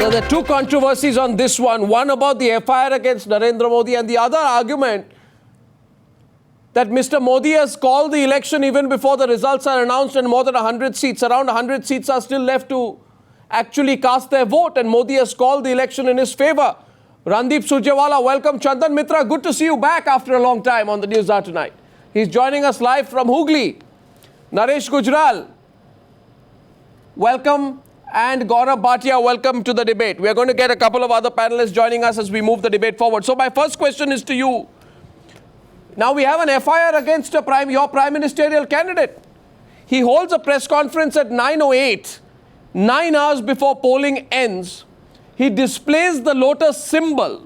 So there are two controversies on this one. One about the FIR against Narendra Modi, and the other argument that Mr. Modi has called the election even before the results are announced, and more than 100 seats, around 100 seats are still left to actually cast their vote, and Modi has called the election in his favor. Ranip Surjewala, welcome. Chandan Mitra, good to see you back after a long time on the Newshour tonight. He's joining us live from Hooghly. Naresh Gujral, welcome. And Gaurav Bhatia, welcome to the debate. We are going to get a couple of other panelists joining us as we move the debate forward. So my first question is to you. Now we have an FIR against your prime ministerial candidate. He holds a press conference at 9:08, 9 hours before polling ends. He displays the Lotus symbol.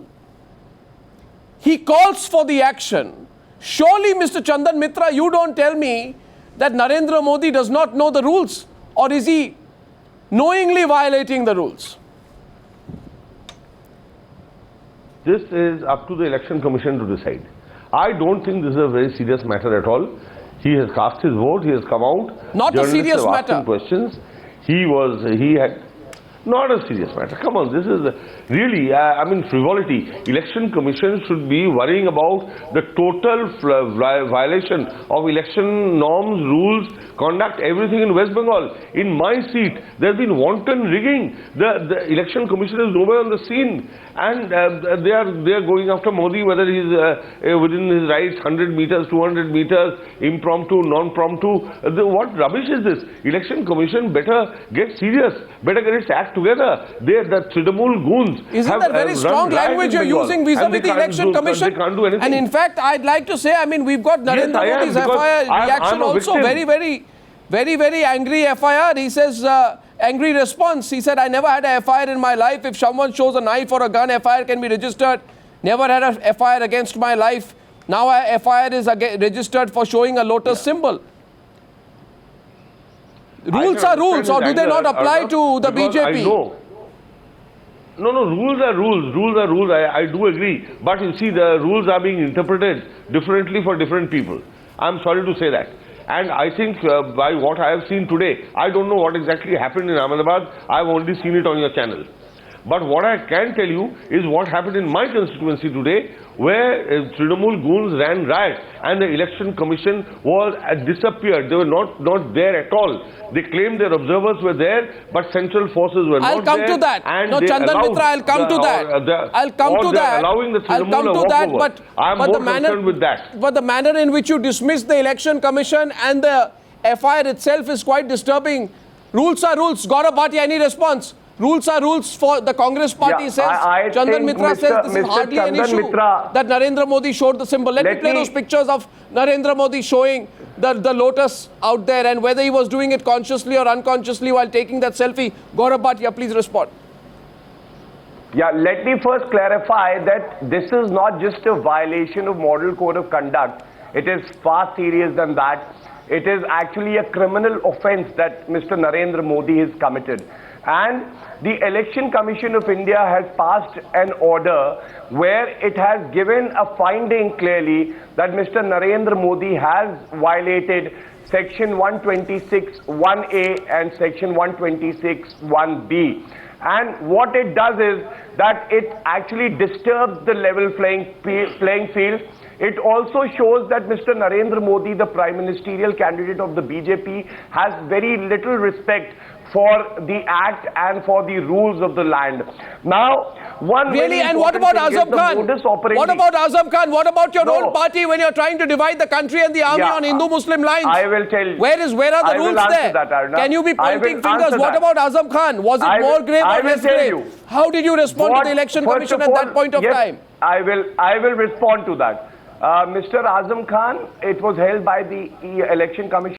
He calls for the action. Surely, Mr. Chandan Mitra, you don't tell me that Narendra Modi does not know the rules, or is he knowingly violating the rules? This is up to the Election Commission to decide. I don't think this is a very serious matter at all. He has cast his vote, he has come out. Not a serious matter. Questions. He had not a serious matter. Come on, this is really, frivolity. Election Commission should be worrying about the total violation of election norms, rules, conduct, everything in West Bengal. In my seat, there has been wanton rigging. The Election Commission is nowhere on the scene, and they are going after Modi, whether he is within his rights, 100 meters, 200 meters, impromptu, non-promptu. What rubbish is this? Election Commission better get serious, better get its act together. The Trinamool goons. Isn't that very strong language you're using vis-a-vis the Election Commission? They can't do anything. And in fact, I'd like to say, we've got Narendra Modi's FIR reaction also very angry FIR. He says, angry response. He said, I never had a FIR in my life. If someone shows a knife or a gun, FIR can be registered. Never had a FIR against my life. Now a FIR is registered for showing a Lotus symbol. Rules are rules, or do they not apply to the BJP? No, rules are rules. Rules are rules. I do agree. But you see, the rules are being interpreted differently for different people. I'm sorry to say that. And I think by what I have seen today, I don't know what exactly happened in Ahmedabad. I've only seen it on your channel. But what I can tell you is what happened in my constituency today, where Trinamool goons ran riot and the Election Commission was disappeared. They were not there at all. They claimed their observers were there, but central forces were not there. I'll come to that. No, Chandan Mitra, I'll come to that. I'll come to that. Allowing the Trinamool to walk over. I'm more concerned with that. But the manner in which you dismiss the Election Commission and the FIR itself is quite disturbing. Rules are rules. Gaurav Bhatia, any response? Rules are rules for the Congress party, says. Chandan Mitra says this is hardly an issue that Narendra Modi showed the symbol. Let me play those pictures of Narendra Modi showing the Lotus out there, and whether he was doing it consciously or unconsciously while taking that selfie. Gaurav Bhatia, please respond. Yeah, let me first clarify that this is not just a violation of Model Code of Conduct. It is far serious than that. It is actually a criminal offense that Mr. Narendra Modi has committed. And the Election Commission of India has passed an order where it has given a finding clearly that Mr. Narendra Modi has violated Section 126(1)A and Section 126(1)B. And what it does is that it actually disturbs the level playing field. It also shows that Mr. Narendra Modi, the prime ministerial candidate of the BJP, has very little respect for the act and for the rules of the land. Now, and what about Azam Khan? What about Azam Khan? What about your own party when you're trying to divide the country and the army on Hindu-Muslim lines? I will tell you. Where are the rules there? Can you be pointing fingers? What about Azam Khan? Was it more grave or less grave? How did you respond to the Election Commission at that point of time? I will respond to that. Mr. Azam Khan, it was held by the Election Commission.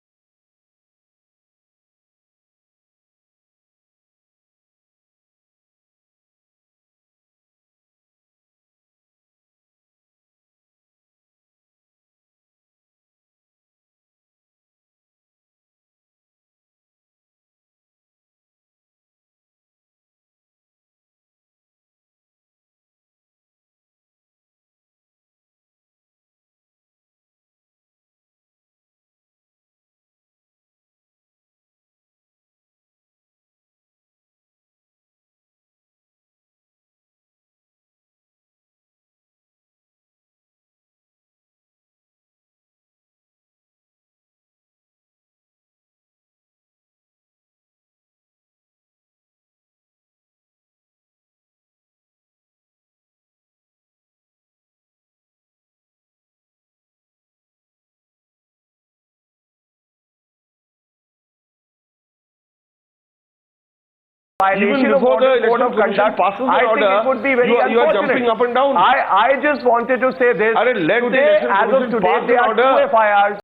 violation even of before the model code of election commission conduct, passes the I think order, it would be very you are unfortunate. jumping up and down. I just wanted to say this. Let the Today, election as of commission today, pass there an are order. 2 FIRs.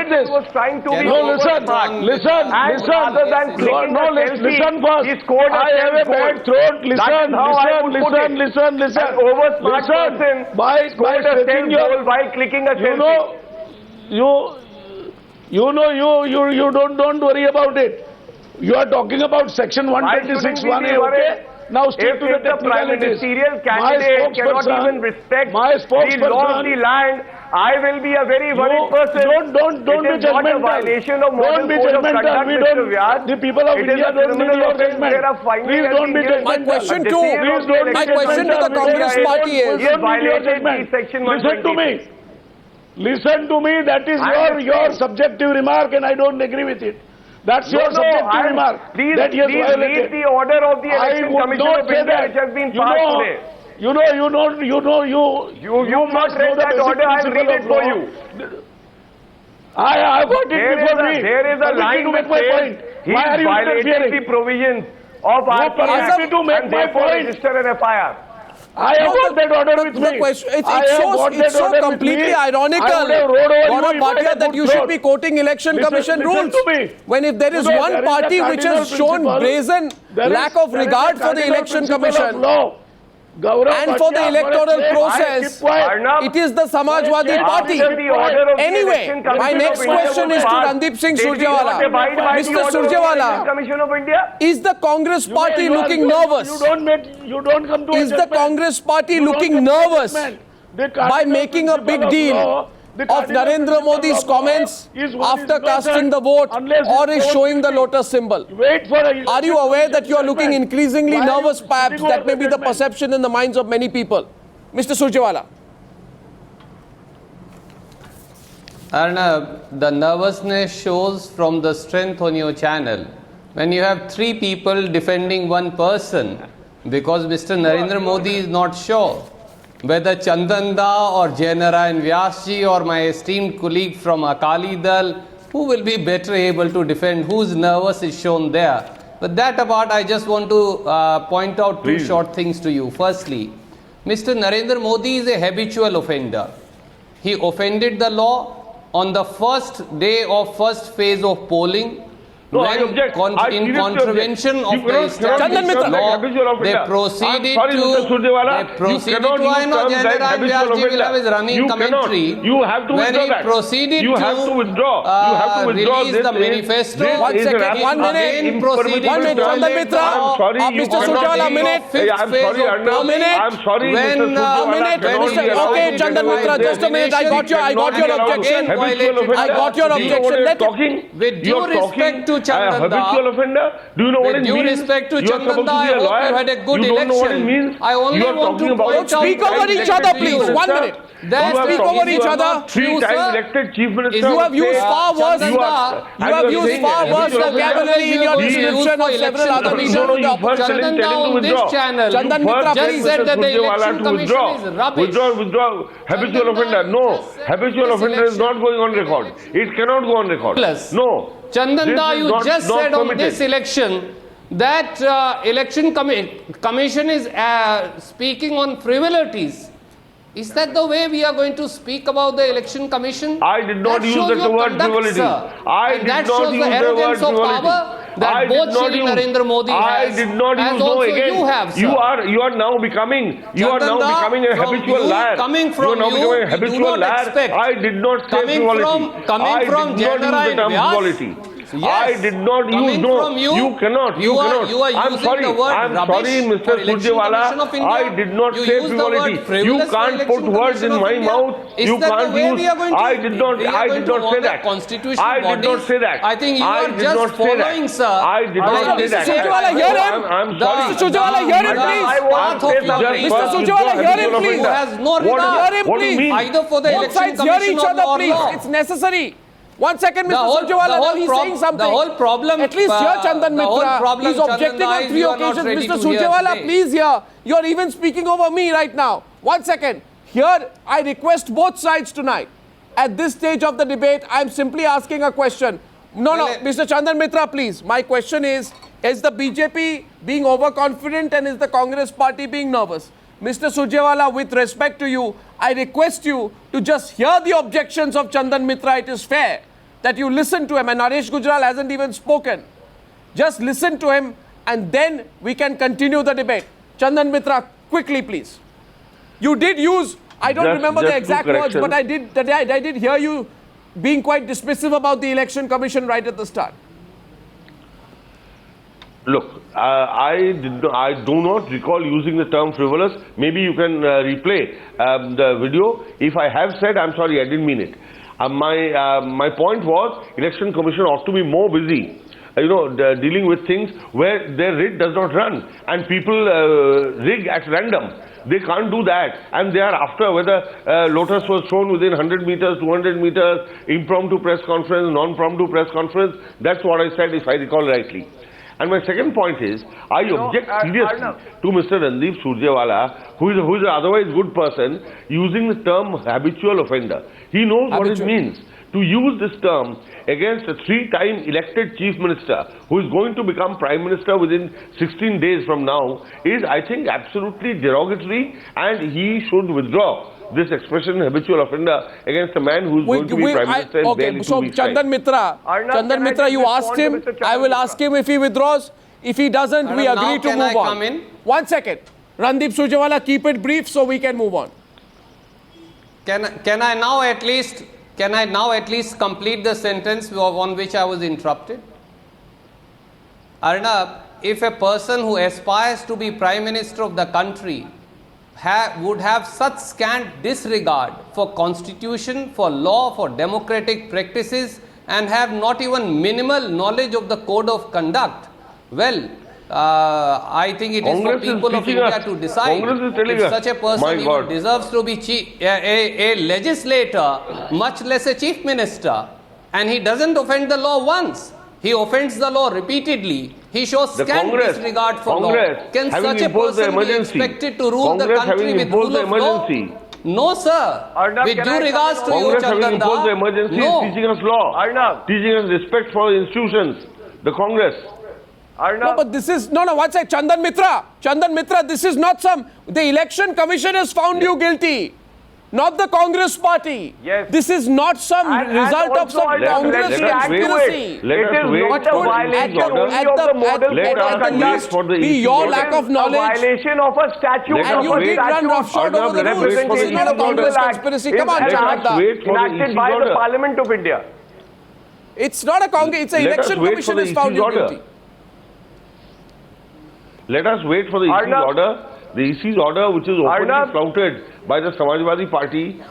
This was trying to be no, listen, smart. listen, And listen. rather than clicking No, a selfie, listen first. he scored a I have a bad goal. throat. That Listen, is how I would put it. listen. An over-smart person By scored a stretching self-goal while clicking a selfie. you don't worry about it. You are talking about section Why shouldn't 126 we be 1A, worried? okay? Now stick If to the the prime technicalities. ministerial My candidate cannot spokesperson- even respect my the law of spokesperson- the land, I will be a very worried person. Don't It be is not a judgmental. violation of Don't model be code of judgmental. conduct, We Mr. don't. Vyas. The people of It is India a don't need criminal your offense. judgment. There are finding Please and don't be being given. My judgmental. question The to decision Please of the don't be my question to the judgmental. Congress We party don't- is- we don't need your Violated judgment. the section Listen to 120. me. Listen to me. That is your subjective remark, and I don't agree with it. That's your subjective remark. Please that he has read violated. the order of the I Election would Commission not of say India that. which has been You passed know, today. You You've must not read know the that basic order, I'll principle read it of for law. you. I got it before me. There is a Permit me line to which make my says point. he Why are you violated the interfering? provisions of permit RPS me to make and my therefore point. register an FIR. I have got that order with The me. question, I have got it's that so order with completely me. ironical, I would have rode over Gaurav you if I Bhatia, had that good you should throat. be quoting Election Commission Listen rules. to me. When if there is You know, one there is a party which has cardinal shown principle. brazen There is- lack of there is a regard for the cardinal Election principle of Commission law. Gaurav and for the Bhatia, electoral for a change, process, keep quiet. Arnab, it is the Samajwadi After Party. the order of the Anyway, Election my Commission next of India question was is to passed. Ranip Singh They did not Surjewala. abide by the Mr. order of the Surjewala, Election Commission of India. is the Congress You know, party you are- looking you- nervous? You don't come to a Is the judgment. Congress party You don't looking come to a nervous judgment. The by cardinal making a principle big of deal law, the of cardinal Narendra principle Modi's of law comments is what after is casting concerned the vote unless or it's is showing the vote Lotus symbol? Wait for a Are you aware that you are looking judgment. increasingly Why are you nervous, perhaps? sitting That over may be the judgment? perception in the minds of many people. Mr. Surjewala. Arnab, the nervousness shows from the strength on your channel. When you have three people defending one person because Mr. Narendra Modi is not sure. whether Chandanda or Jainarayan Vyasji or my esteemed colleague from Akali Dal, who will be better able to defend, whose nervous is shown there. But that apart, I just want to point out two short things to you. Firstly, Mr. Narendra Modi is a habitual offender. He offended the law on the first day of first phase of polling. No, I object. In contravention of the established law, they proceeded to, I know Jainarayan Vyasji will have his running commentary. You have to withdraw that. When he proceeded you have to withdraw. Release the manifesto, 1 second, 1 minute, 1 minute, Chandan Mitra. Mr. Surjewala, a minute. I'm sorry, a minute. I'm sorry, Mr. A minute. Okay, Chandan Mitra, just a minute. I got your objection. I got your objection. With due respect to Chandanda, habitual offender? Do you know what it means? With due respect to Chandanda, I hope you had a good election. You don't know what it means? I only want to point out... Speak over each other, please. 1 minute. Speak over each other. Three-time elected chief minister. You have used far worse. You have used far worse vocabulary in your description of several other leaders in the opposition. Chandanda on this channel just said that the election commission is rubbish. Withdraw. Habitual offender. No. Habitual offender is not going on record. It cannot go on record. No. Chandanda, you just said on this election that election commission is speaking on frivolities. Is that the way we are going to speak about the election commission? I did not use the word frivolity. I did not use the word frivolity. That both Shri Narendra Modi has, I did not use no again. You have, sir. You are now becoming a habitual liar. Coming from you are now becoming a habitual liar. I did not say frivolity. Coming from Jainarayan Vyas. Yes. I did not use you cannot. You are I'm using sorry. the word I'm rubbish sorry, Mr. Surjewala. I did not say frivolity. You can't put words in my mouth. You can't use. I did not say that. I did not say that. I think you are just following, sir. I did not say that. Mr. Surjewala, hear him. I'm sorry. Mr. Surjewala, hear him, please. Mr. Surjewala, hear him, please. Who has no regard. Hear him, please. Either for the Both election sides hear commission each or other, please. law. It's necessary. 1 second, Mr. Surjewala, now he's saying something. The whole problem... At least hear Chandan Mitra. He's objecting on 3 occasions. Mr. Surjewala, please hear. You're even speaking over me right now. 1 second. Here, I request both sides tonight. At this stage of the debate, I'm simply asking a question. No, Mr. Chandan Mitra, please. My question is the BJP being overconfident and is the Congress party being nervous? Mr. Surjewala, with respect to you, I request you to just hear the objections of Chandan Mitra. It is fair that you listen to him, and Naresh Gujral hasn't even spoken. Just listen to him, and then we can continue the debate. Chandan Mitra, quickly, please. You did use, I don't remember the exact words, but I did hear you being quite dismissive about the election commission right at the start. Look, I do not recall using the term frivolous. Maybe you can replay the video. If I have said, I'm sorry, I didn't mean it. My point was, election commission ought to be more busy, dealing with things where their writ does not run and people rig at random. They can't do that, and they are after whether Lotus was shown within 100 meters, 200 meters, impromptu press conference, non-promptu press conference. That's what I said, if I recall rightly. And my second point is, I object seriously to Mr. Ranip Surjewala, who is an otherwise good person, using the term habitual offender. He knows what it means. To use this term against a 3-time elected chief minister who is going to become prime minister within 16 days from now is, I think, absolutely derogatory, and he should withdraw this expression, habitual offender, against a man who is going to be prime minister in barely 2 weeks' time. Chandan Mitra, you asked him. I will ask him if he withdraws. If he doesn't, we agree to move on. 1 second. Ranip Surjewala, keep it brief so we can move on. Can I now at least complete the sentence on which I was interrupted? Arnab, if a person who aspires to be Prime Minister of the country would have such scant disregard for constitution, for law, for democratic practices, and have not even minimal knowledge of the code of conduct, well, I think it is for people of India to decide if such a person even deserves to be a legislator, much less a chief minister. And he doesn't offend the law once. He offends the law repeatedly. He shows The scant Congress- disregard for Congress law. Can having such a imposed the person be emergency. expected to rule the Congress country having with imposed rule the of law? emergency. No, sir. Arnab, With can due I regards to you, Congress having imposed the Chandanda. emergency No. is teaching us law. Arnab. Teaching us respect for institutions. The Congress. Arnab, No, but this is, no, one sec, Chandan Mitra, this is not the election commission has found you guilty, not the Congress party. Yes. This is not some And result of also, some Arnab, Congress let us wait. conspiracy. Let It us is wait not a for the violation EC order. only of the model Let code us of wait conduct. for the be EC your order. lack of A knowledge. violation of a statute Let And us you wait. did run roughshod over the Arnab, rules. let us This is wait not a for the Congress EC order. conspiracy. Come on, Let us Chandan. wait for the enacted EC by the order. Parliament of India. It's not a Congress, it's an Let us election wait commission for the has found EC's you order. guilty. Let us wait for the EC's Arnab. order. The EC's order, which is openly Arnab. flouted by the Samajwadi Party.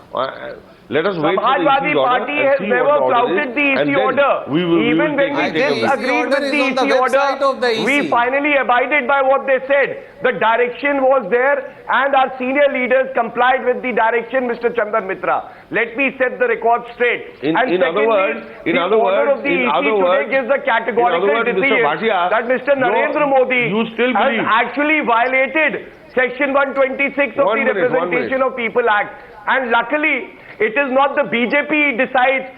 Let us wait for the Samajwadi EC's order Party and has see never what the order flouted is, the and EC then order. we will Even when we take it. disagreed order with is the on the EC order, website of the EC. we finally abided by what they said. The direction was there and our senior leaders complied with the direction, Mr. Chandan Mitra. Let me set the record straight. In and other secondly, words- in the other order words- of the in EC other today words- gives a categorical in other words, Mr. decision Bhatia, that Mr. Narendra Modi you still has believe- actually violated Section 126 of One the minute, 1 Representation minute. of People Act. And luckily, it is not the BJP decides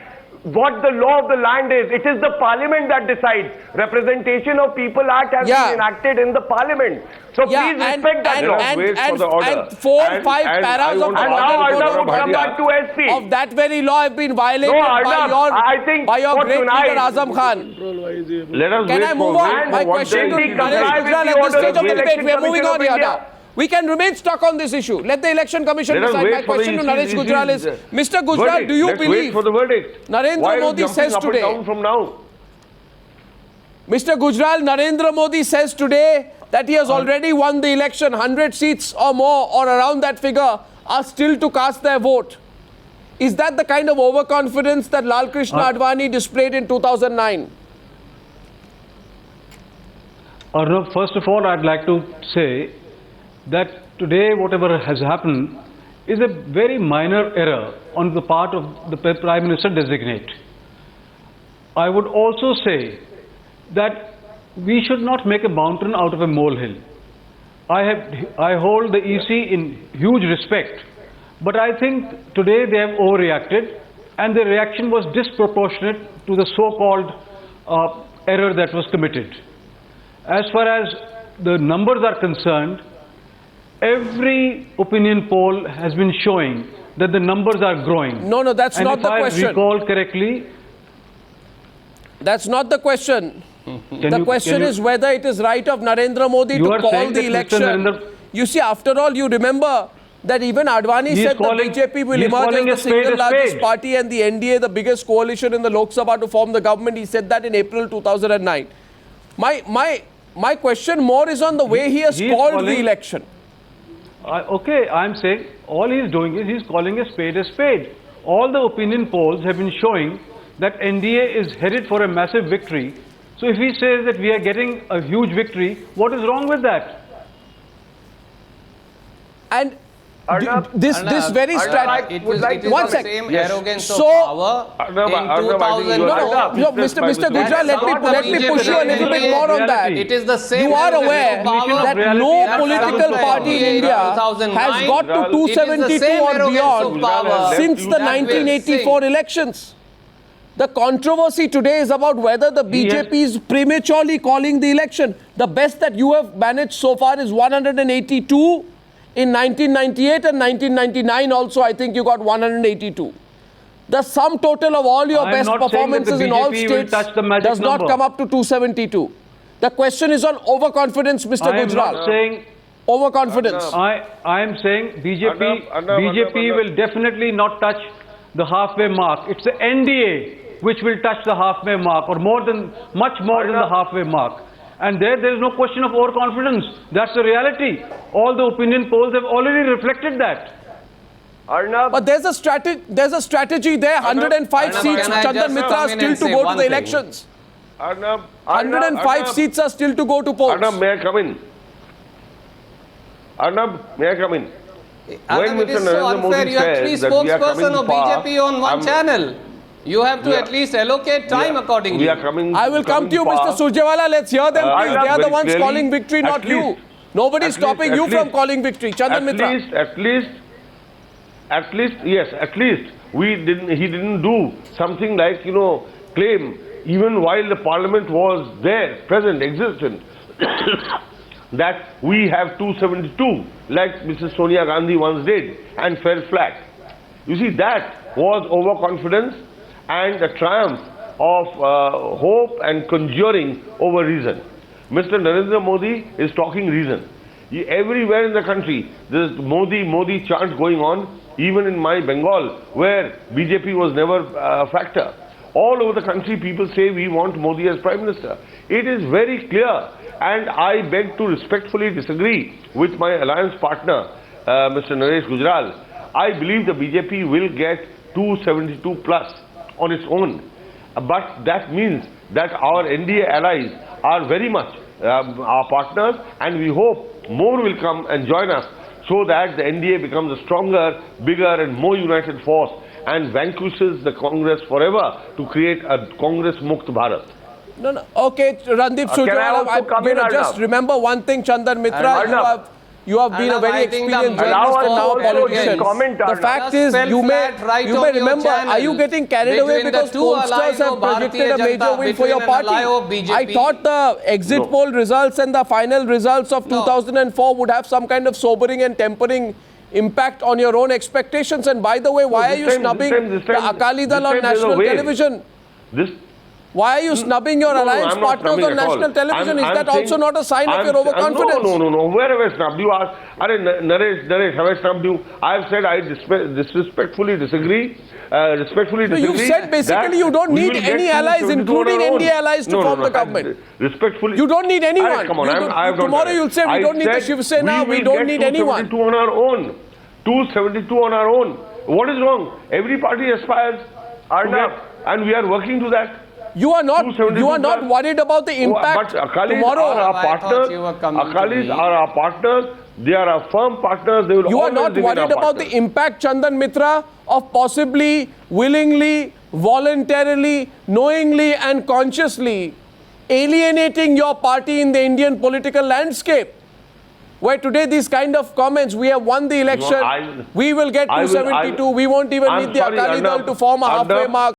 what the law of the land is. It is the Parliament that decides. Representation of People Act has Yeah. been enacted in the Parliament. So Yeah, please respect that Let law. us wait for the order. and 4 or And- 5 and paras I of want the to And now model ask Arnab code would of come back to conduct SP. of that very law have been violated No, by Arnab, I think your for great tonight- leader Azam Khan. Let us Can wait I move for, on? wait My for what question to the Can we EC comply Naresh with Gujral the at this order stage of of the the debate. We are Election moving Commission on of here India? now. We can remain stuck on this issue. Let the election commission Let us decide. wait My for the question to EC's Naresh Gujral is, Mr. Gujral, verdict. do you Let's wait believe for the verdict? Narendra Why are you Modi jumping says up and today, down from now? Mr. Gujral, Narendra Modi says today that he has already won the election. 100 seats or more or around that figure are still to cast their vote. Is that the kind of overconfidence that Lal Krishna Advani displayed in 2009? Arnab, first of all, I'd like to say that today whatever has happened is a very minor error on the part of the Prime Minister designate. I would also say that we should not make a mountain out of a molehill. I hold the EC in huge respect, but I think today they have overreacted and the reaction was disproportionate to the so-called error that was committed. As far as the numbers are concerned, every opinion poll has been showing that the numbers are growing. No, that's and not the question. If I recall correctly, That's not the question. The can question you- is whether it is right of Narendra Modi You to are call saying the that Mr. election. Narendra- You see, after all, you remember that even Advani He is said calling- the BJP will he is emerge calling as a the spade single a largest spade. party and the NDA, the biggest coalition in the Lok Sabha to form the government. He said that in April 2009. My question more is on the way he has He is called the calling- election. okay, I'm saying all he's doing is he's calling a spade a spade. All the opinion polls have been showing that NDA is headed for a massive victory. So if he says that we are getting a huge victory, what is wrong with that? And Arnab, this very Arnab, strategy. It is One the sec. same Yes. arrogance So- of power Arnab, in I think you 2004. are- No, Mr. Gujral, let me push you a little bit more on that. It is the same. You are arrogance aware of power that reality no that political happens party in in India 2009. has got to It is the 272 same or arrogance beyond of power since the that will 1984 sing. elections. The controversy today is about whether the BJP is prematurely calling the election. The best that you have managed so far is 182 in 1998 and 1999 also. I think you got 182. The sum total of all your I am best not saying that the performances in all BJP will states touch the magic does not number. come up to 272. The question is on overconfidence, Mr. I am Gujral. not saying. Overconfidence. I am saying BJP Arnab. will definitely not touch the halfway mark. It's the NDA which will touch the halfway mark, or much more than the halfway mark. And there is no question of overconfidence. That's the reality. All the opinion polls have already reflected that. Arnab, But there's a strategy there. 105 Arnab, seats. can I Chandan just Mitra come are in still and to say go to one the thing? elections. Arnab, 105 seats are still to go to polls. Arnab, may I come in? Arnab, may I come in? Arnab, it is so Narendra Modi unfair. You have three says that we are coming spokespersons of far, BJP on one channel. You have to We are- at least allocate time accordingly. We are coming. I will come to you, coming Mr. fast. Surjewala. Let's hear them, please. They are the very ones clearly, calling victory, at not you. least- Nobody is at stopping least- you at from least- calling victory. Chandan Mitra. At least he didn't do something like, claim, even while the parliament was there, present, existent, that we have 272, like Mrs. Sonia Gandhi once did, and fell flat. You see, that was overconfidence and a triumph of hope and conjuring over reason. Mr. Narendra Modi is talking reason. Everywhere in the country, there is Modi chant going on, even in my Bengal, where BJP was never a factor. All over the country, people say we want Modi as Prime Minister. It is very clear, and I beg to respectfully disagree with my alliance partner, Mr. Naresh Gujral. I believe the BJP will get 272 plus on its own. But that means that our NDA allies are very much our partners, and we hope more will come and join us so that the NDA becomes a stronger, bigger and more united force and vanquishes the Congress forever to create a Congress Mukt Bharat. No. Okay, Ranip Can I Surjewala, also come in, just Arnab? remember one thing, Chandan Mitra. Arnab. You have been a Arnab, very I think the experienced Allow journalist us and now a also to politician. comment, The Arnab. fact Just is, fell you may flat right on your remember, are you channel getting carried away between the because two pollsters allies have of projected a Bharatiya major Janata, win for your between an party? ally of BJP. I thought the exit No. poll results and the final results of No. 2004 would have some kind of sobering and tempering impact on your own expectations. And by the way, why are you snubbing the Akali Dal on national television? Why are you snubbing your alliance I'm not partners snubbing on at all. national television? Is I'm that saying- also not a sign of your overconfidence? No. Where have I snubbed you? Naresh, have I snubbed you? I have said I disrespectfully disagree. So you've said basically you don't need any allies, including NDA allies, to form the government. Respectfully. You don't need anyone. Come on, I have done Tomorrow that. you'll say we don't need the Shiv Sena, we don't need anyone. 272 on our own. 272 on our own. What is wrong? Every party aspires to Arnab. get, and we are working to that. You are not 272 worried about the impact But Akalis tomorrow. are our I thought partners. you were coming to Akalis me. are our partners. They are our firm partners. They will You are always not remain worried our about partners. the impact, Chandan Mitra, of possibly, willingly, voluntarily, knowingly and consciously alienating your party in the Indian political landscape. Where today these kind of comments, we have won the election, we will get 272, we won't even I'm need the sorry, Akali Dal Arnab, to form a halfway Arnab. mark.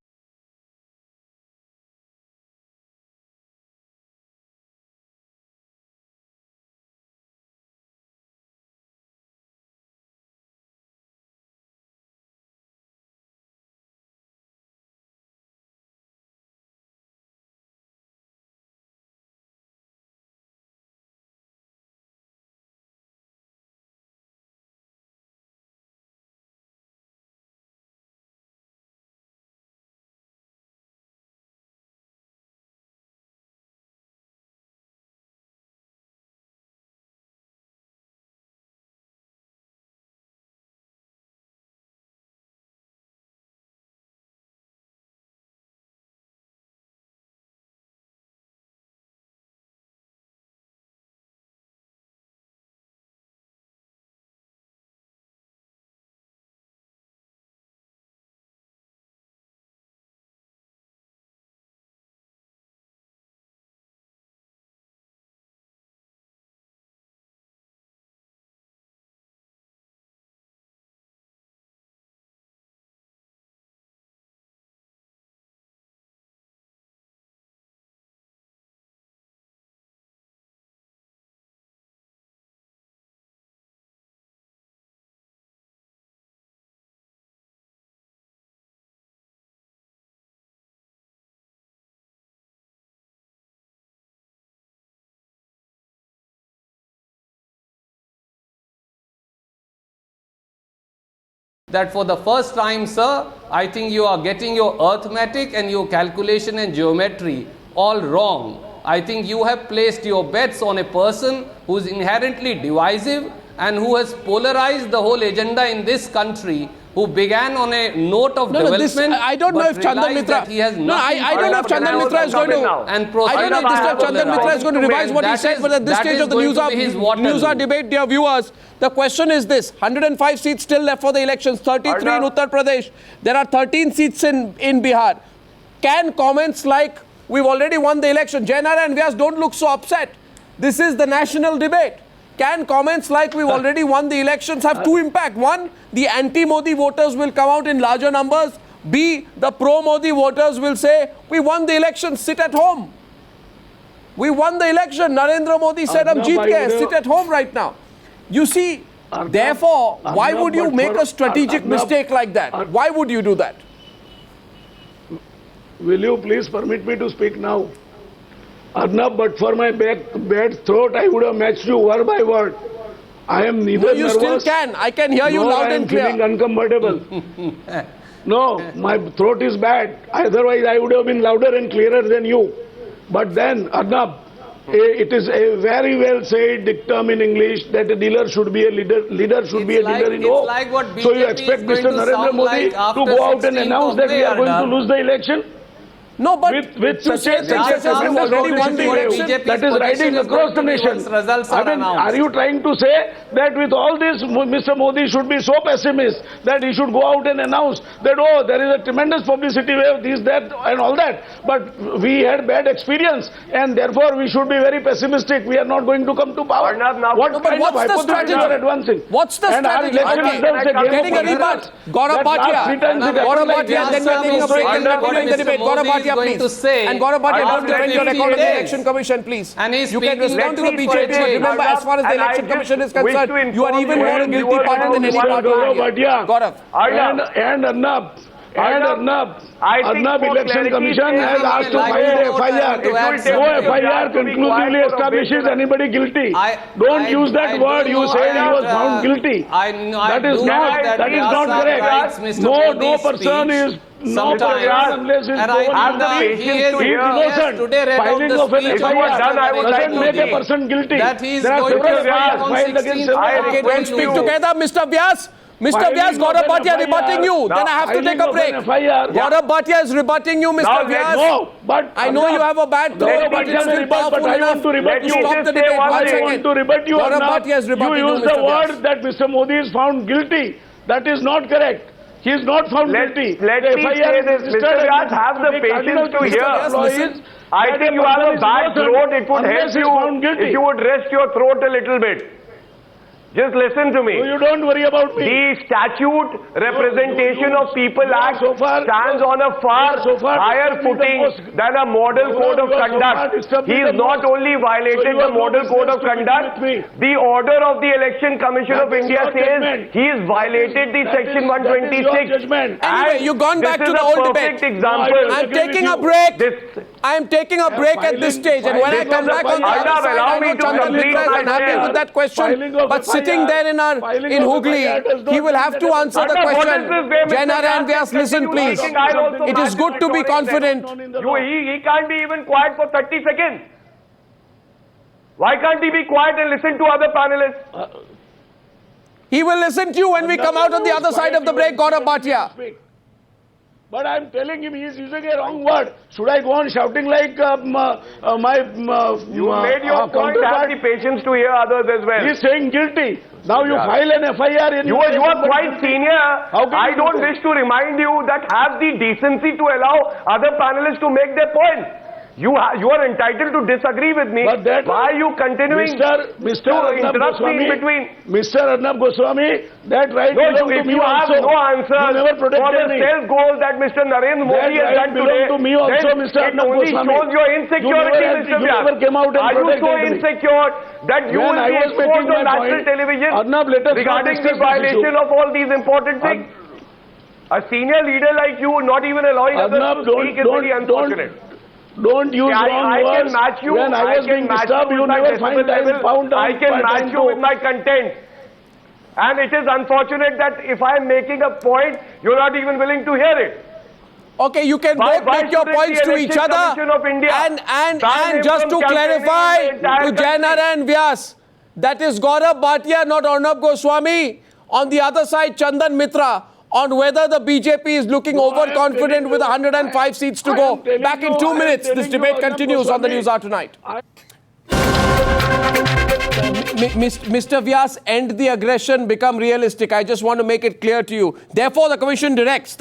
That for the first time, sir, I think you are getting your arithmetic and your calculation and geometry all wrong. I think you have placed your bets on a person who is inherently divisive and who has polarized the whole agenda in this country who began on a note of development. I don't know if Chandan Mitra. He has I don't know if Chandan Mitra is going to. And I don't know if Chandan Mitra is going to revise what he said, but at this stage of the Newshour debate, dear viewers, the question is this: 105 seats still left for the elections, 33 in Uttar Pradesh. There are 13 seats in Bihar. Can comments like "we've already won the election," Jainara and Vyas, don't look so upset. This is the national debate. Can comments like "we've already won the elections" have two impact? One, the anti-Modi voters will come out in larger numbers. B, the pro-Modi voters will say, "We won the election, sit at home. We won the election. Narendra Modi said, "Hum jeet gaye, sit at home right now." You see, therefore, why would you make a strategic mistake like that? Why would you do that? Will you please permit me to speak now? Arnab, but for my bad throat, I would have matched you word by word. I am neither you nervous. Still can. I can hear you loud and clear. I am feeling uncomfortable. No, my throat is bad. Otherwise, I would have been louder and clearer than you. But then, Arnab, it is a very well said dictum in English that a dealer should be a leader should be a dealer in hope. Like what So you expect Mr. Narendra Modi to go out and announce that we are going to lose the election? No, but with such a tremendous already won the election, that is riding across the nation. I mean, are you trying to say that with all this, Mr. Modi should be so pessimist that he should go out and announce that, oh, there is a tremendous publicity wave, this, that, and all that, but we had bad experience, and therefore we should be very pessimistic. We are not going to come to power. What kind of hypothesis are advancing? What's the strategy? Getting a rebut. Gaurav Bhatia. Gaurav Bhatia, then we are taking a break and continuing the debate. Gaurav Bhatia, please. And Gaurav Bhatia, don't defend your record of the election commission, please. And you can respond to the BJP, but remember, as far as the election commission is concerned, you are even more a guilty party than any party. Gaurav. And Arnab Election Commission has asked to file a FIR. No FIR conclusively establishes anybody guilty. Don't use that word. You said he was found guilty. That is not correct. No person is unless he is innocent. Filing of an FIR doesn't make a person guilty. There are several FIRs filed against him. Okay, don't speak together, Mr. Vyas. Mr. Vyas, Gaurav Bhatia rebutting you. Then I have to take a break. Gaurav Bhatia is rebutting you, Mr. Vyas. No, but I know you have a bad throat, but it's still powerful enough to stop the debate. 1 second. Gaurav Bhatia is rebutting you, You use Mr. the Vyas. word that Mr. Modi is found guilty. That is not correct. He is not found guilty. Let me say this, Mr. Vyas, have the patience to hear. I think you have a bad throat. It would help you if you would rest your throat a little bit. Just listen to me. So you don't worry about me. The Statute Representation of People Act stands on a far higher footing than a Model Code of Conduct. He has not only violated the Model Code of Conduct, the order of the Election Commission of India says he has violated the Section 126. Anyway, you've gone back to the old debate. I'm taking a break. I'm taking a break at this stage, and when I come back on the other side, I know Chandan Mitra is unhappy with that question, but sitting there in Hooghly, he will have to answer the question. Jainara and Vyas, listen please. It is good to be confident. He can't be even quiet for 30 seconds. Why can't he be quiet and listen to other panelists? He will listen to you when we come out on the other side of the break, Gaurav Bhatia. But I am telling him he is using a wrong word. Should I go on shouting like my You made your point. Have the patience to hear others as well. He is saying guilty. Now you file an FIR in... You are quite senior. I don't wish to remind you that have the decency to allow other panelists to make their point. You are entitled to disagree with me. But that, why are you continuing Mr. to interrupt me in between? Mr. Arnab Goswami, that right belongs to me also. You have no answers for the self-goal that Mr. Narendra Modi has done today, to me also, Mr. it only shows your insecurity, Mr. Vyas. Are you so insecure that you will be exposed on national television regarding the violation of all these important things? A senior leader like you not even allowing others to speak is very unfortunate. Don't use wrong words. I can match you. When I was being disturbed, you never find I can match you with my content. And it is unfortunate that if I am making a point, you're not even willing to hear it. Okay, you can both make your points to each other. And just to clarify to Jainara and Vyas, that is Gaurav Bhatia, not Arnab Goswami. On the other side, Chandan Mitra. on whether the BJP is looking overconfident with 105 seats to go. Back in 2 minutes. This debate continues on the News Hour tonight. Mr. Vyas, end the aggression, become realistic. I just want to make it clear to you. Therefore, the Commission directs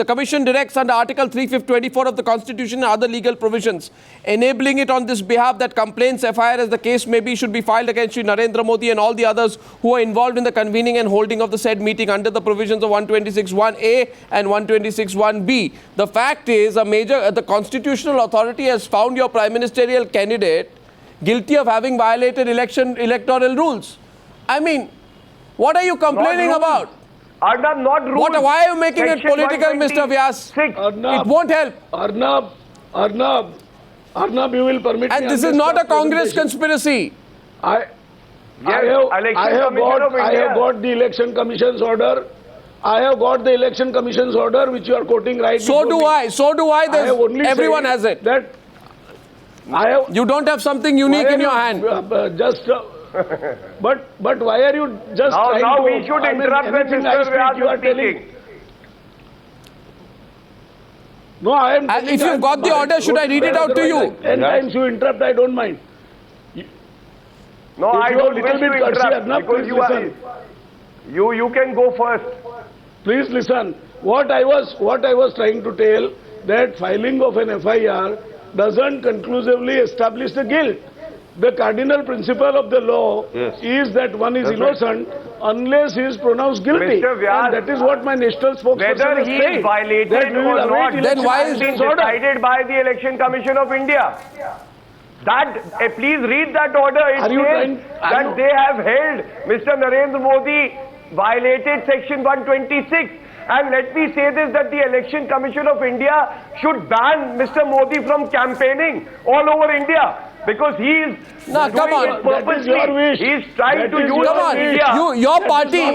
under Article 324 of the Constitution and other legal provisions, enabling it on this behalf that complaints, FIR as the case may be, should be filed against Shri Narendra Modi and all the others who are involved in the convening and holding of the said meeting under the provisions of 126(1)A and 126(1)B. The fact is, the Constitutional Authority has found your Prime Ministerial candidate guilty of having violated electoral rules. I mean, what are you complaining about? Arnab, not rules. Why are you making it political, Mr. Vyas? It won't help. Arnab, you will permit me. And this is not a Congress conspiracy. I have got the Election Commission's order. I have got the Election Commission's order, which you are quoting right. So do I. Everyone has it. You don't have something unique in your hand. But why are you just now we should interrupt when Mr. Vyas is speaking. No, I am. If you've got the order, should I read it out to you? 10 times you interrupt, I don't mind. No, I don't wish to interrupt because you can go first. Please listen. What I was trying to tell, that filing of an FIR doesn't conclusively establish the guilt. The cardinal principle of the law is that one is innocent unless he is pronounced guilty. Vyas, and that is what my national spokesperson whether he is violated or not, then why is it decided by the Election Commission of India? Please read that order. It says that they have held Mr. Narendra Modi violated Section 126. And let me say this, that the Election Commission of India should ban Mr. Modi from campaigning all over India. Because he is come on. purposely. He is trying to use media. Your party.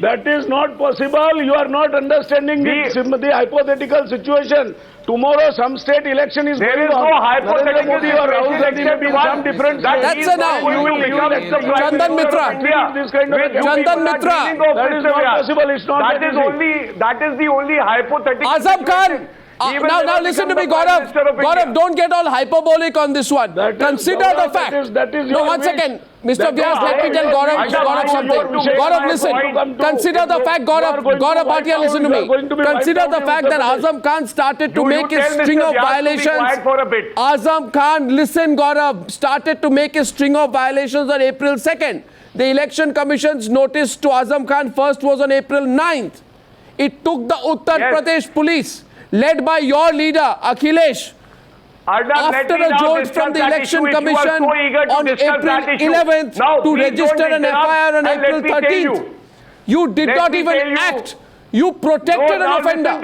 That is not possible. You are not understanding the hypothetical situation. Tomorrow some state election is going on. There is no hypothetical situation. That's enough. Chandan Mitra. Chandan Mitra. That is not possible. It's not. That is the only hypothetical Azam Khan. Now listen to me, Gaurav. Gaurav, don't get all hyperbolic on this one. Consider the fact. No, one second. Mr. Vyas, let me tell Gaurav something. Gaurav, listen. Consider the fact, Gaurav Bhatia, listen to me. Consider the fact that Azam Khan started to make a string of violations. Azam Khan, listen, Gaurav, started to make a string of violations on April 2nd. The Election Commission's notice to Azam Khan first was on April 9th. It took the Uttar Pradesh police, led by your leader, Akhilesh, after a jolt from the Election Commission on April 11th to register an FIR on April 13th. You did not even act. You protected an offender.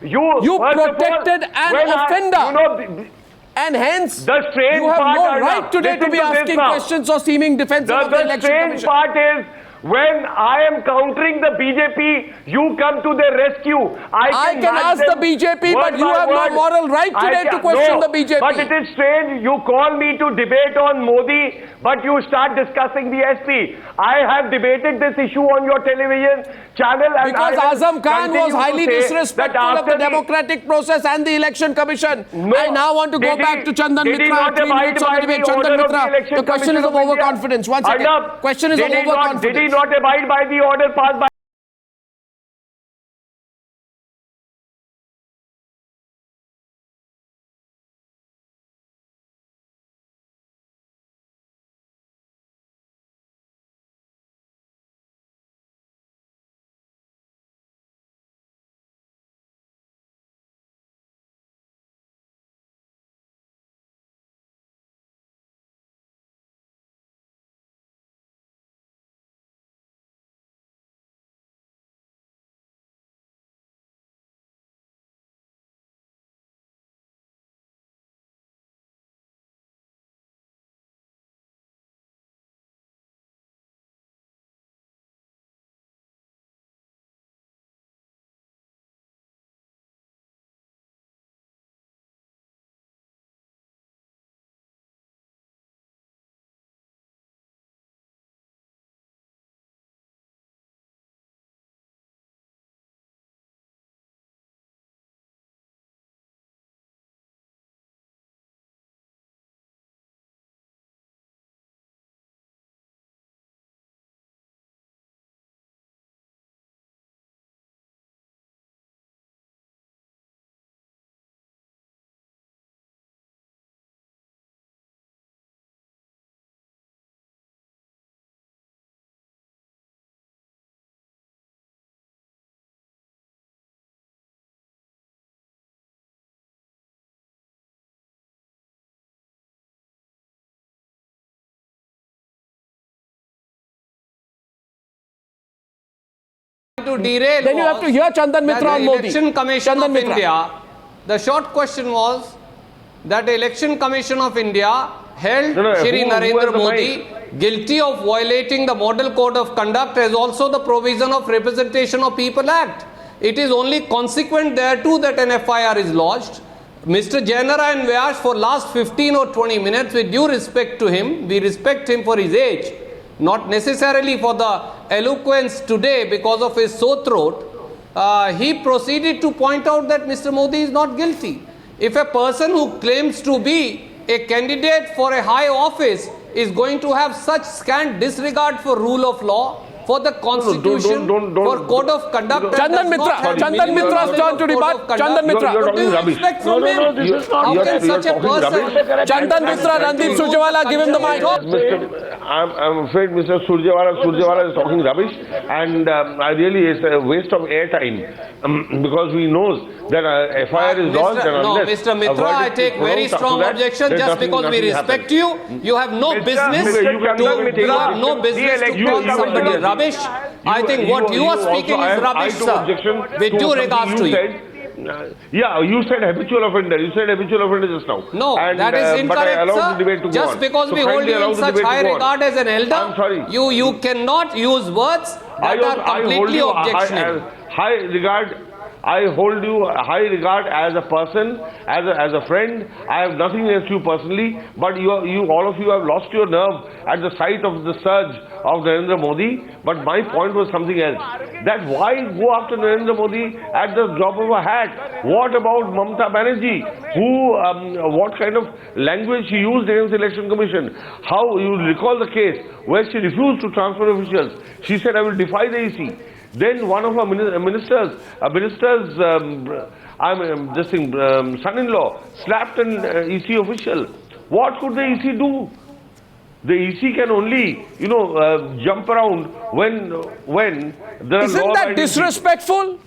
You protected an offender. And hence, you have no right today to be asking questions or seeming defensive of the Election Commission. The strange part is, when I am countering the BJP, you come to their rescue. I can ask the BJP, but you have no moral right today to question the BJP. But it is strange, you call me to debate on Modi, but you start discussing the SP. I have debated this issue on your television channel. And because Azam Khan was highly disrespectful of the democratic process and the Election Commission. I now want to go back to Chandan Mitra. 3 minutes on the debate. Chandan Mitra, the question is of overconfidence. One second. Question is of overconfidence. Not abide by the order passed by to derail. Then you have to hear Chandan Mitra that on the Modi. Election Commission Chandan of Mitra. India. The short question was that the Election Commission of India held Shri Narendra Modi guilty of violating the Model Code of Conduct as also the provision of Representation of People Act. It is only consequent thereto that an FIR is lodged. Mr. Jainara and Vyas, for last 15 or 20 minutes, with due respect to him, we respect him for his age, not necessarily for the eloquence today because of his sore throat. He proceeded to point out that Mr. Modi is not guilty. If a person who claims to be a candidate for a high office is going to have such scant disregard for rule of law, for the constitution, for code of conduct. Chandan Mitra's turn to debate. Chandan Mitra. You're talking rubbish. This is not. How can such a person? Chandan Mitra, Ranip Surjewala, give him the mic. I'm afraid Mr. Surjewala is talking rubbish, and it's a waste of airtime because we know that FIR is lodged. No, Mr. Mitra, I take very strong objection just because we respect you. You have no business to call somebody rubbish. I think what you are speaking is rubbish, sir. With due regards to you. You said habitual offender. You said habitual offender just now. No, that is incorrect, sir. Just because we hold you in such high regard as an elder, I'm sorry. You cannot use words that are completely objectionable. High regard. I hold you high regard as a person, as a friend. I have nothing against you personally, but all of you have lost your nerve at the sight of the surge of Narendra Modi. But my point was something else. That why go after Narendra Modi at the drop of a hat? What about Mamata Banerjee? What kind of language she used against the Election Commission? How you recall the case where she refused to transfer officials? She said, "I will defy the EC." Then one of our minister's son-in-law slapped an EC official. What could the EC do? The EC can only, jump around when there are Isn't that disrespectful?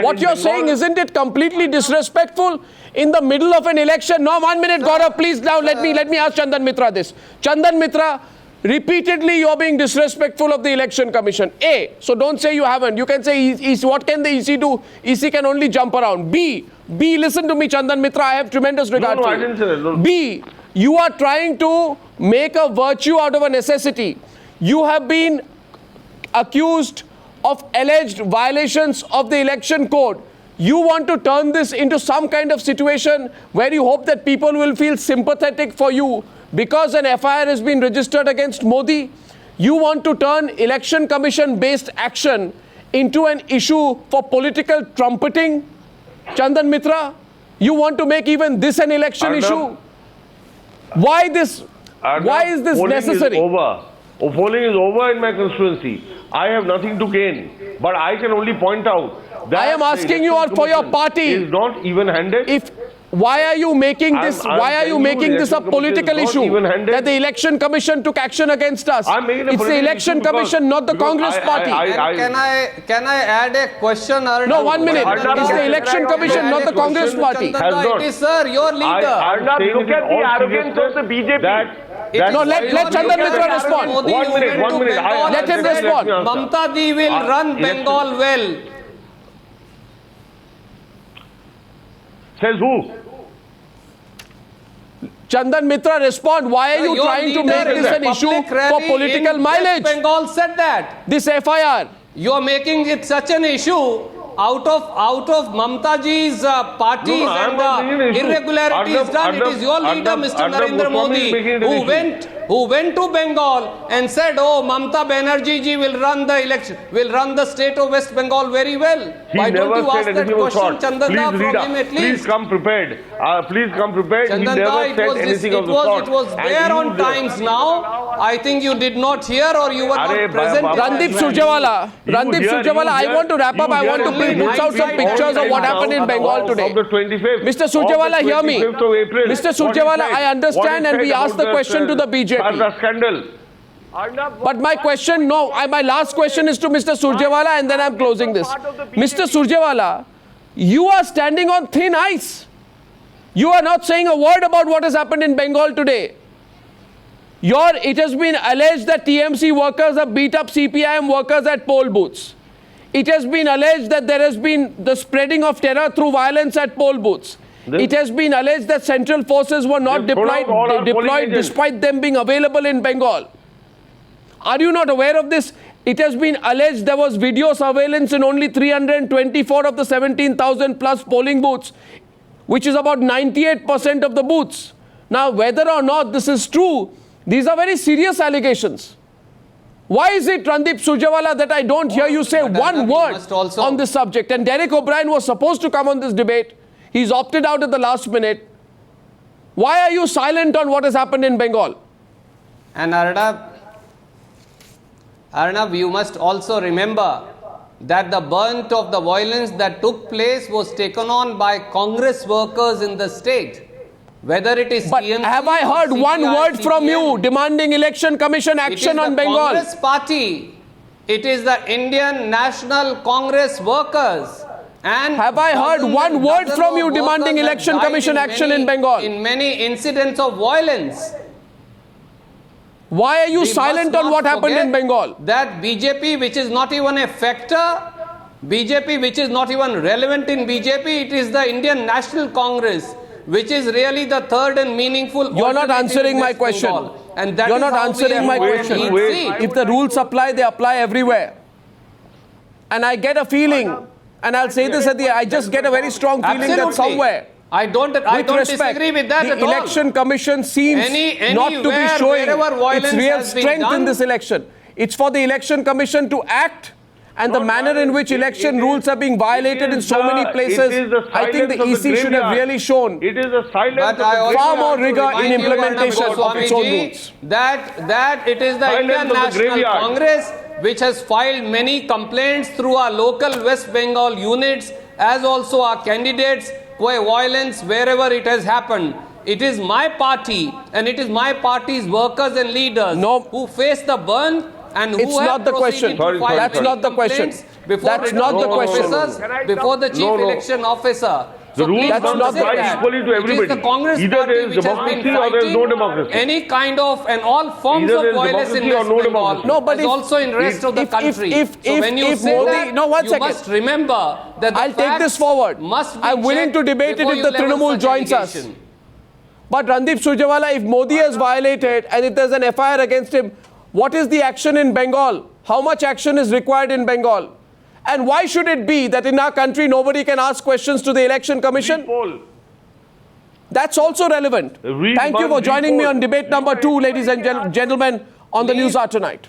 What you're saying, isn't it completely disrespectful? In the middle of an election. No, 1 minute, Gaurav, please. Now let me ask Chandan Mitra this. Chandan Mitra, repeatedly you're being disrespectful of the Election Commission. A, so don't say you haven't. You can say, what can the EC do? EC can only jump around. B, listen to me, Chandan Mitra, I have tremendous regard for you. I didn't say that. No. B, you are trying to make a virtue out of a necessity. You have been accused of alleged violations of the election code. You want to turn this into some kind of situation where you hope that people will feel sympathetic for you because an FIR has been registered against Modi. You want to turn Election Commission based action into an issue for political trumpeting. Chandan Mitra, you want to make even this an election issue? Why this? Why is this necessary? Polling is over in my constituency. I have nothing to gain, but I can only point out that I am asking you all for your party. Is not even-handed. Why are you making this? Why are you making this a political issue? That the Election Commission took action against us. It's the Election Commission, not the Congress party. Can I add a question? No, 1 minute. It's the Election Commission, not the Congress party. It is, sir, your leader. Look at the arrogance of the BJP. No, let Chandan Mitra respond. 1 minute. Let him respond. Mamata ji will run Bengal well. Says who? Chandan Mitra, respond. Why are you trying to make this an issue for political mileage? Bengal said that. This FIR. You are making it such an issue out of Mamata ji's parties and irregularities done. It is your leader, Mr. Narendra Modi, who went to Bengal and said, "Oh, Mamata Banerjee ji will run the election, will run the state of West Bengal very well." Why don't you ask that question, Chandanda, from him at least? Please come prepared. Chandanda, he never said anything of the sort. It was there on Times Now. I think you did not hear or you were not present. Ranip Surjewala, I want to wrap up. I want to put out some pictures of what happened in Bengal today. Mr. Surjewala, hear me. Mr. Surjewala, I understand and we asked the question to the BJP. Scandal. But my question, my last question is to Mr. Surjewala and then I'm closing this. Mr. Surjewala, you are standing on thin ice. You are not saying a word about what has happened in Bengal today. It has been alleged that TMC workers have beat up CPIM workers at poll booths. It has been alleged that there has been the spreading of terror through violence at poll booths. It has been alleged that central forces were not deployed despite them being available in Bengal. Are you not aware of this? It has been alleged there was video surveillance in only 324 of the 17,000 plus polling booths, which is about 98% of the booths. Now, whether or not this is true, these are very serious allegations. Why is it, Ranip Surjewala, that I don't hear you say one word on this subject? And Derek O'Brien was supposed to come on this debate. He's opted out at the last minute. Why are you silent on what has happened in Bengal? And Arnav, you must also remember that the brunt of the violence that took place was taken on by Congress workers in the state. Whether it is but TMC have I heard CPI, one word CPM, from you demanding election commission action on Bengal? Congress party. It is the Indian National Congress workers. And have I heard one word from you demanding election commission action in Bengal? In many incidents of violence. Why are you silent on what happened in Bengal? That BJP, which is not even a factor, BJP, which is not even relevant in BJP, it is the Indian National Congress, which is really the third and meaningful. You're not answering my question. And that You're not answering my question. If the rules apply, they apply everywhere. And I get a feeling, and I'll say this at the end, I just get a very strong feeling that somewhere, I don't disagree with that the at all. Election Commission seems not to be showing its real strength in this election. It's for the Election Commission to act, and the manner in which election rules are being violated in so many places, I think the EC should have really shown It is a silence far more rigor in implementation of its own rules. That it is the Indian National Congress which has filed many complaints through our local West Bengal units, as also our candidates, for violence wherever it has happened. It is my party and it is my party's workers and leaders who face the burn and who have proceeded to file That's not the question. That's not the question. Before the chief election officer. The rules don't apply equally to everybody. It is the Congress Either there is party which has been democracy or there is no democracy. any kind of and all forms Either of there is violence in democracy or West no Bengal, democracy. No, but as also in rest of the country. So when you say Modi, that, no, one you second. must remember that the I'll take this forward. I'm willing to debate it if the Trinamool joins us. But Ranip Surjewala, if Modi has violated and if there's an FIR against him, what is the action in Bengal? How much action is required in Bengal? And why should it be that in our country nobody can ask questions to the Election Commission? That's also relevant. Thank you for joining me on debate number 2, ladies and gentlemen, on the Newshour tonight.